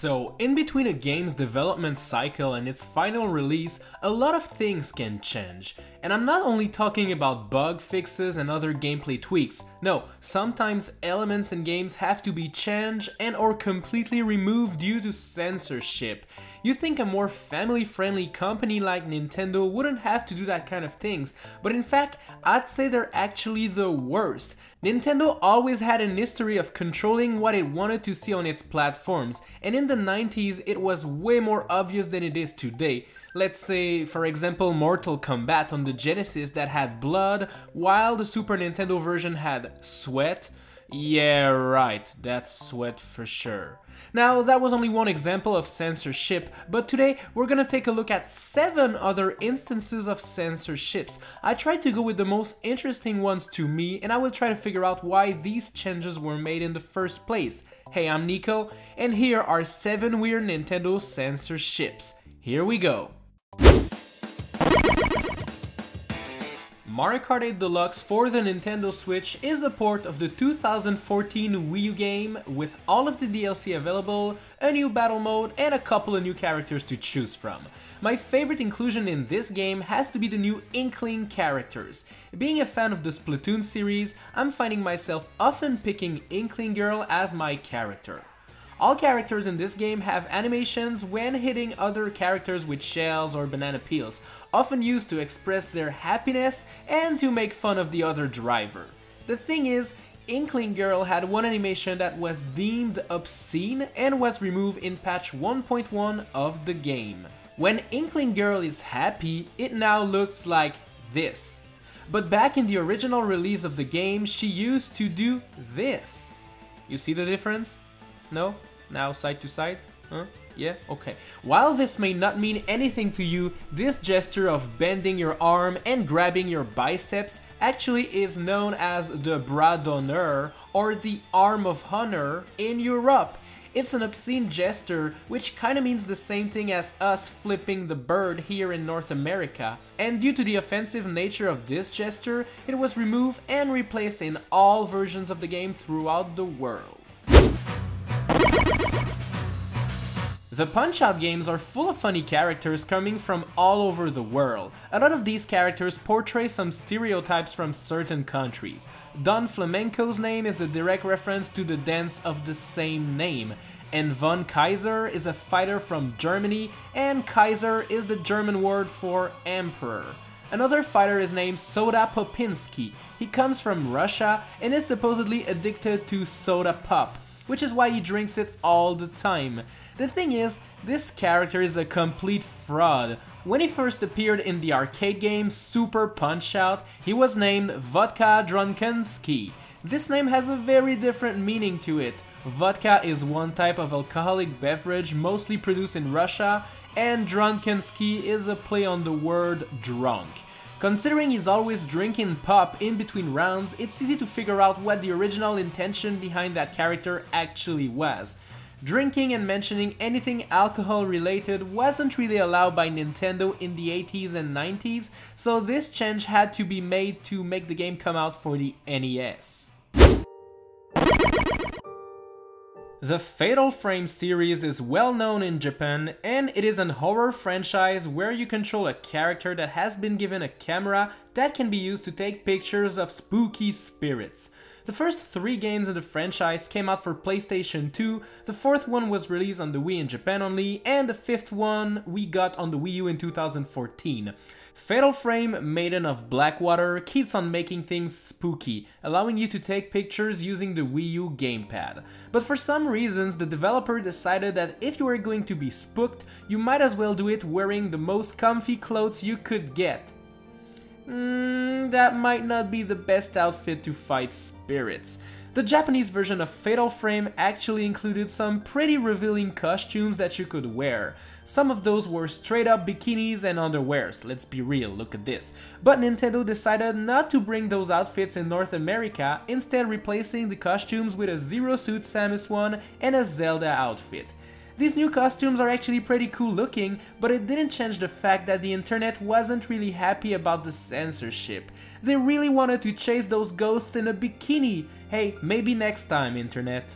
So, in between a game's development cycle and its final release, a lot of things can change. And I'm not only talking about bug fixes and other gameplay tweaks. No, sometimes elements in games have to be changed and or completely removed due to censorship. You'd think a more family-friendly company like Nintendo wouldn't have to do that kind of things, but in fact, I'd say they're actually the worst. Nintendo always had an history of controlling what it wanted to see on its platforms, and in the 90s it was way more obvious than it is today. Let's say, for example, Mortal Kombat on the Genesis that had blood, while the Super Nintendo version had sweat. Yeah, right, that's sweat for sure. Now, that was only one example of censorship, but today we're gonna take a look at 7 other instances of censorships. I tried to go with the most interesting ones to me, and I will try to figure out why these changes were made in the first place. Hey, I'm Nico, and here are 7 weird Nintendo censorships. Here we go. Mario Kart 8 Deluxe for the Nintendo Switch is a port of the 2014 Wii U game with all of the DLC available, a new battle mode, and a couple of new characters to choose from. My favorite inclusion in this game has to be the new Inkling characters. Being a fan of the Splatoon series, I'm finding myself often picking Inkling Girl as my character. All characters in this game have animations when hitting other characters with shells or banana peels, often used to express their happiness and to make fun of the other driver. The thing is, Inkling Girl had one animation that was deemed obscene and was removed in patch 1.1 of the game. When Inkling Girl is happy, it now looks like this. But back in the original release of the game, she used to do this. You see the difference? No? Now side to side? Huh? Yeah? Okay. While this may not mean anything to you, this gesture of bending your arm and grabbing your biceps actually is known as the bras d'honneur or the arm of honor in Europe. It's an obscene gesture which kinda means the same thing as us flipping the bird here in North America. And due to the offensive nature of this gesture, it was removed and replaced in all versions of the game throughout the world. The Punchout games are full of funny characters coming from all over the world. A lot of these characters portray some stereotypes from certain countries. Don Flamenco's name is a direct reference to the dance of the same name, and Von Kaiser is a fighter from Germany, and Kaiser is the German word for emperor. Another fighter is named Soda Popinski. He comes from Russia and is supposedly addicted to soda pop, which is why he drinks it all the time. The thing is, this character is a complete fraud. When he first appeared in the arcade game Super Punchout, he was named Vodka Drunkenski. This name has a very different meaning to it. Vodka is one type of alcoholic beverage mostly produced in Russia, and Drunkenski is a play on the word drunk. Considering he's always drinking pop in between rounds, it's easy to figure out what the original intention behind that character actually was. Drinking and mentioning anything alcohol related wasn't really allowed by Nintendo in the 80s and 90s, so this change had to be made to make the game come out for the NES. The Fatal Frame series is well known in Japan, and it is an horror franchise where you control a character that has been given a camera that can be used to take pictures of spooky spirits. The first 3 games in the franchise came out for PlayStation 2, the 4th one was released on the Wii in Japan only, and the 5th one we got on the Wii U in 2014. Fatal Frame, Maiden of Blackwater, keeps on making things spooky, allowing you to take pictures using the Wii U gamepad. But for some reasons, the developer decided that if you were going to be spooked, you might as well do it wearing the most comfy clothes you could get. That might not be the best outfit to fight spirits. The Japanese version of Fatal Frame actually included some pretty revealing costumes that you could wear. Some of those were straight up bikinis and underwears, let's be real, look at this. But Nintendo decided not to bring those outfits in North America, instead replacing the costumes with a Zero Suit Samus one and a Zelda outfit. These new costumes are actually pretty cool looking, but it didn't change the fact that the internet wasn't really happy about the censorship. They really wanted to chase those ghosts in a bikini. Hey, maybe next time, internet.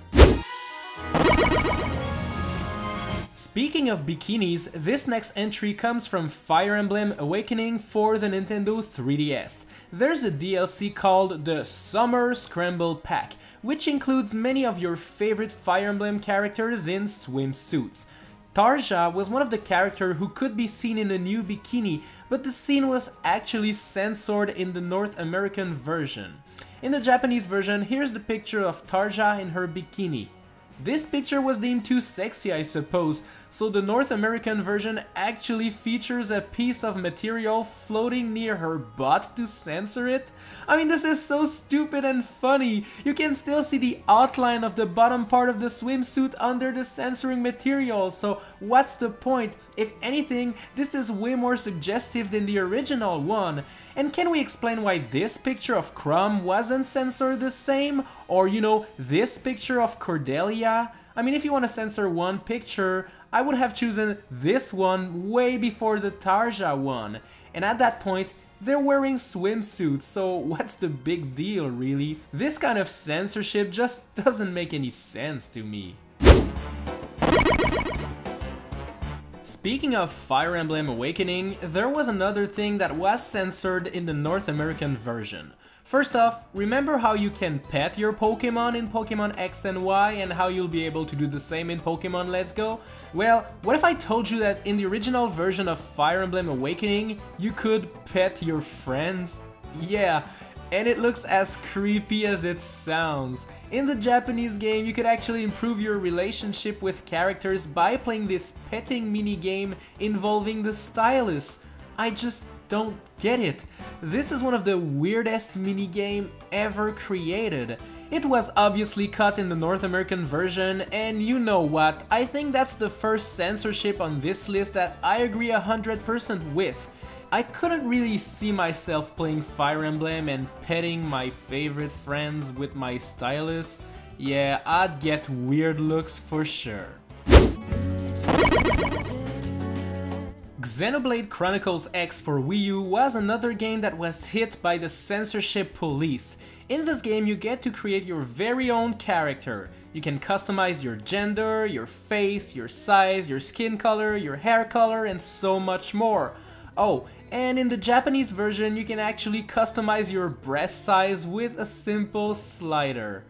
Speaking of bikinis, this next entry comes from Fire Emblem Awakening for the Nintendo 3DS. There's a DLC called the Summer Scramble Pack, which includes many of your favorite Fire Emblem characters in swimsuits. Tarja was one of the characters who could be seen in a new bikini, but the scene was actually censored in the North American version. In the Japanese version, here's the picture of Tarja in her bikini. This picture was deemed too sexy, I suppose, so the North American version actually features a piece of material floating near her butt to censor it. I mean, this is so stupid and funny. You can still see the outline of the bottom part of the swimsuit under the censoring material, so what's the point? If anything, this is way more suggestive than the original one. And can we explain why this picture of Crumb wasn't censored the same? Or, you know, this picture of Cordelia? I mean, if you want to censor one picture, I would have chosen this one way before the Tarja one. And at that point, they're wearing swimsuits, so what's the big deal, really? This kind of censorship just doesn't make any sense to me. Speaking of Fire Emblem Awakening, there was another thing that was censored in the North American version. First off, remember how you can pet your Pokémon in Pokémon X and Y and how you'll be able to do the same in Pokémon Let's Go? Well, what if I told you that in the original version of Fire Emblem Awakening, you could pet your friends? Yeah, and it looks as creepy as it sounds. In the Japanese game, you could actually improve your relationship with characters by playing this petting minigame involving the stylus. I just don't get it. This is one of the weirdest minigame ever created. It was obviously cut in the North American version, and you know what, I think that's the first censorship on this list that I agree 100% with. I couldn't really see myself playing Fire Emblem and petting my favorite friends with my stylus. Yeah, I'd get weird looks for sure. Xenoblade Chronicles X for Wii U was another game that was hit by the censorship police. In this game, you get to create your very own character. You can customize your gender, your face, your size, your skin color, your hair color, and so much more. Oh, and in the Japanese version, you can actually customize your breast size with a simple slider.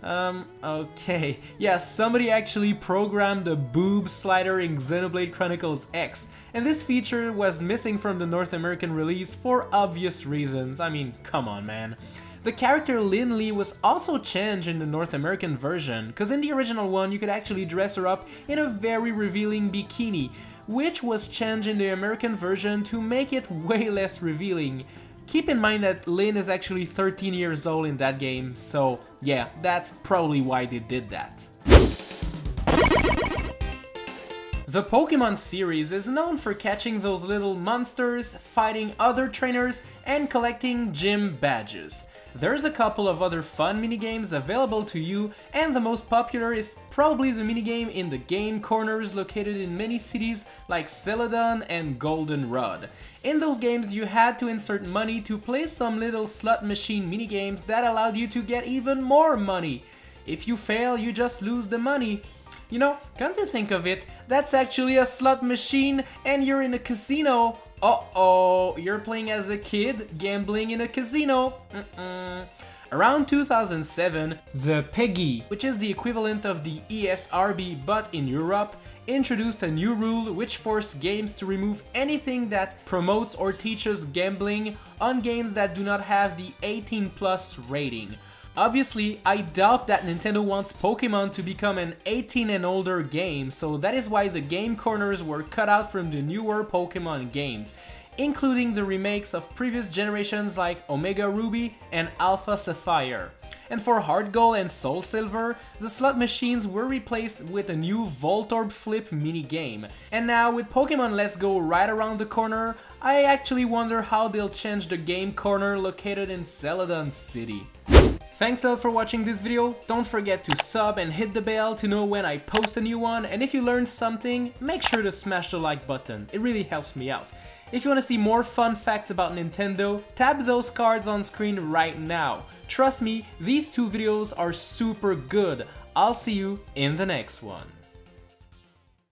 Okay. Yeah, somebody actually programmed a boob slider in Xenoblade Chronicles X, and this feature was missing from the North American release for obvious reasons. I mean, come on, man. The character Lin Lee was also changed in the North American version, because in the original one you could actually dress her up in a very revealing bikini, which was changed in the American version to make it way less revealing. Keep in mind that Lin is actually 13 years old in that game, so yeah, that's probably why they did that. The Pokémon series is known for catching those little monsters, fighting other trainers, and collecting gym badges. There's a couple of other fun minigames available to you, and the most popular is probably the minigame in the game corners located in many cities like Celadon and Goldenrod. In those games you had to insert money to play some little slot machine minigames that allowed you to get even more money. If you fail, you just lose the money. You know, come to think of it, that's actually a slot machine and you're in a casino. Uh-oh, you're playing as a kid, gambling in a casino. Around 2007, the PEGI, which is the equivalent of the ESRB but in Europe, introduced a new rule which forced games to remove anything that promotes or teaches gambling on games that do not have the 18+ rating. Obviously, I doubt that Nintendo wants Pokémon to become an 18 and older game, so that is why the game corners were cut out from the newer Pokémon games, including the remakes of previous generations like Omega Ruby and Alpha Sapphire. And for Heart Gold and Soul Silver, the slot machines were replaced with a new Voltorb Flip minigame. And now with Pokémon Let's Go right around the corner, I actually wonder how they'll change the game corner located in Celadon City. Thanks a lot for watching this video, don't forget to sub and hit the bell to know when I post a new one, and if you learned something, make sure to smash the like button, it really helps me out. If you want to see more fun facts about Nintendo, tap those cards on screen right now. Trust me, these two videos are super good. I'll see you in the next one.